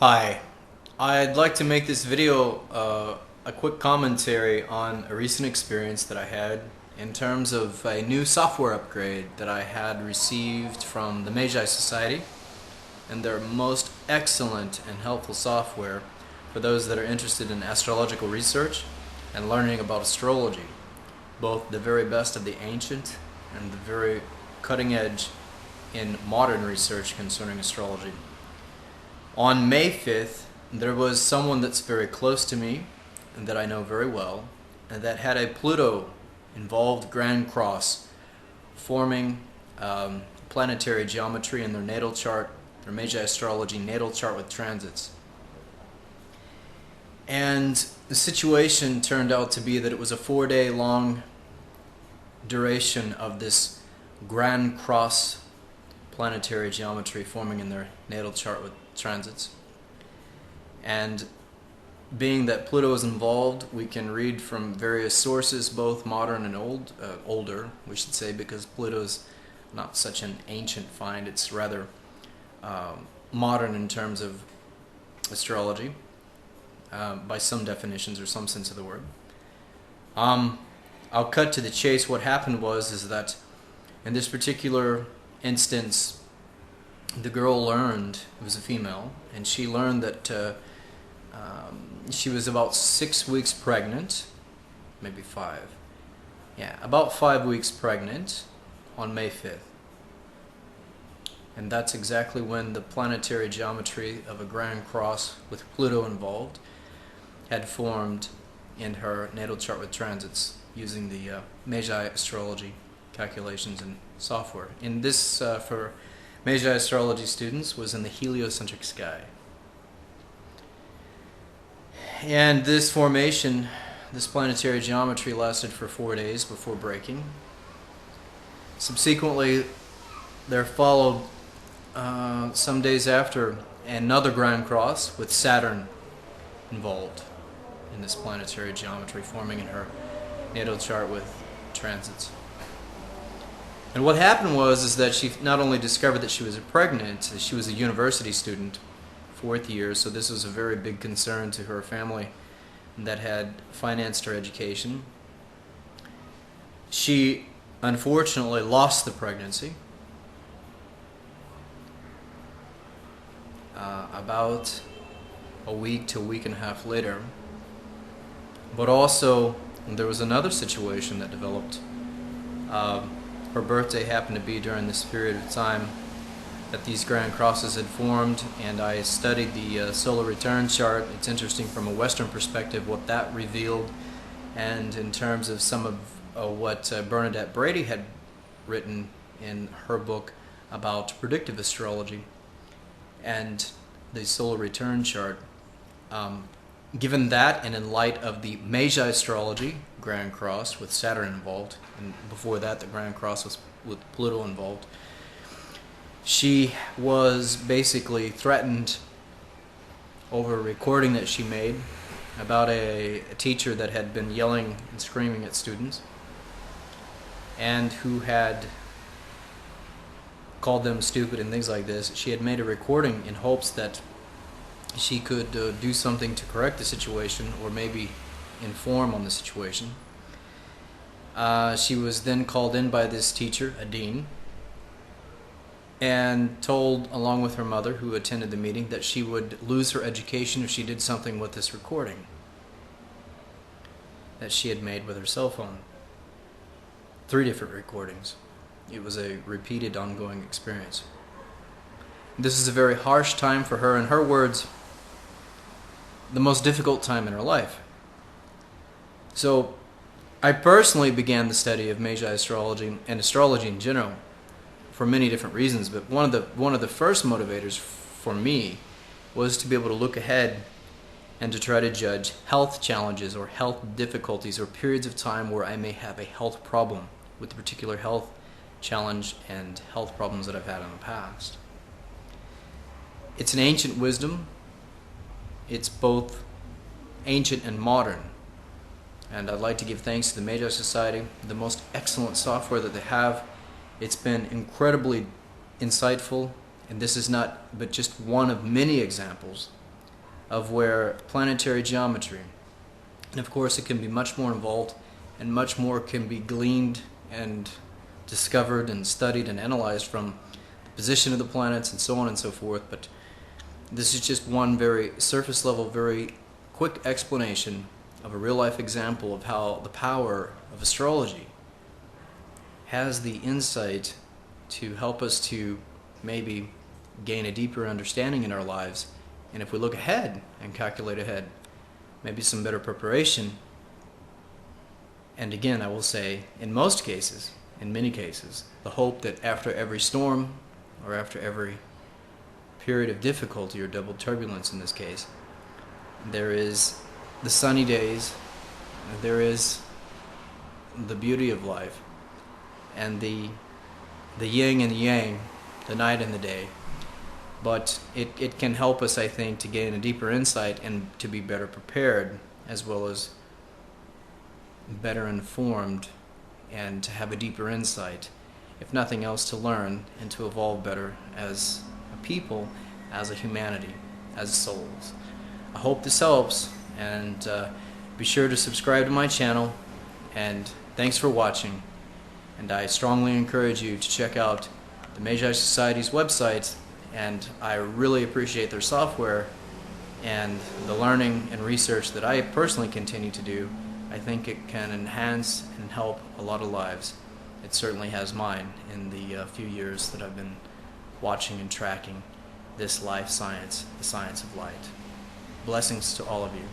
Hi, I'd like to make this video a quick commentary on a recent experience that I had in terms of a new software upgrade that I had received from the Magi Society and their most excellent and helpful software for those that are interested in astrological research and learning about astrology, both the very best of the ancient and the very cutting edge in modern research concerning astrology. On May 5th, there was someone that's very close to me and that I know very well, and that had a Pluto involved grand cross forming planetary geometry in their natal chart, their Magi astrology natal chart with transits. And the situation turned out to be that it was a 4-day long duration of this grand cross planetary geometry forming in their natal chart with transits. And being that Pluto is involved, we can read from various sources, both modern and older, we should say, because Pluto is not such an ancient find. It's rather modern in terms of astrology, by some definitions or some sense of the word. I'll cut to the chase. What happened is that in this particular instance, the girl learned, it was a female, and she learned that she was about 6 weeks pregnant, maybe 5. Yeah, about 5 weeks pregnant on May 5th. And that's exactly when the planetary geometry of a grand cross with Pluto involved had formed in her natal chart with transits using the Magi astrology calculations and software. In this, for Magi astrology students, was in the heliocentric sky. And this formation, this planetary geometry, lasted for 4 days before breaking. Subsequently, there followed some days after another grand cross with Saturn involved in this planetary geometry, forming in her natal chart with transits. And what happened is that she not only discovered that she was pregnant, she was a university student, 4th year, so this was a very big concern to her family that had financed her education. She unfortunately lost the pregnancy about a week to a week and a half later. But also, there was another situation that developed. Her birthday happened to be during this period of time that these grand crosses had formed, and I studied the solar return chart. It's interesting from a Western perspective what that revealed, and in terms of some of what Bernadette Brady had written in her book about predictive astrology and the solar return chart. Given that, and in light of the Magi astrology grand cross with Saturn involved, and before that the grand cross was with Pluto involved, she was basically threatened over a recording that she made about a teacher that had been yelling and screaming at students and who had called them stupid and things like this. She had made a recording in hopes that she could do something to correct the situation or maybe inform on the situation. She was then called in by this teacher, a dean, and told, along with her mother who attended the meeting, that she would lose her education if she did something with this recording that she had made with her cell phone. 3 different recordings. It was a repeated, ongoing experience. This is a very harsh time for her. In her words, the most difficult time in her life. So I personally began the study of Magi astrology and astrology in general for many different reasons, but one of the first motivators for me was to be able to look ahead and to try to judge health challenges or health difficulties or periods of time where I may have a health problem with the particular health challenge and health problems that I've had in the past. It's an ancient wisdom. It's both ancient and modern. And I'd like to give thanks to the Magi Society, the most excellent software that they have. It's been incredibly insightful, and this is not but just one of many examples of where planetary geometry, and of course it can be much more involved, and much more can be gleaned and discovered and studied and analyzed from the position of the planets and so on and so forth, but this is just one very surface level, very quick explanation of a real life example of how the power of astrology has the insight to help us to maybe gain a deeper understanding in our lives, and if we look ahead and calculate ahead, maybe some better preparation. And again, I will say, in most cases, in many cases, the hope that after every storm, or after every period of difficulty, or double turbulence in this case, there is the sunny days, there is the beauty of life, and the yin and the yang, the night and the day. But it can help us, I think, to gain a deeper insight and to be better prepared, as well as better informed, and to have a deeper insight, if nothing else, to learn and to evolve better as a people, as a humanity, as souls. I hope this helps, and be sure to subscribe to my channel, and thanks for watching. And I strongly encourage you to check out the Magi Society's website, and I really appreciate their software and the learning and research that I personally continue to do. I think it can enhance and help a lot of lives. It certainly has mine in the few years that I've been watching and tracking this life science, the science of light. Blessings to all of you.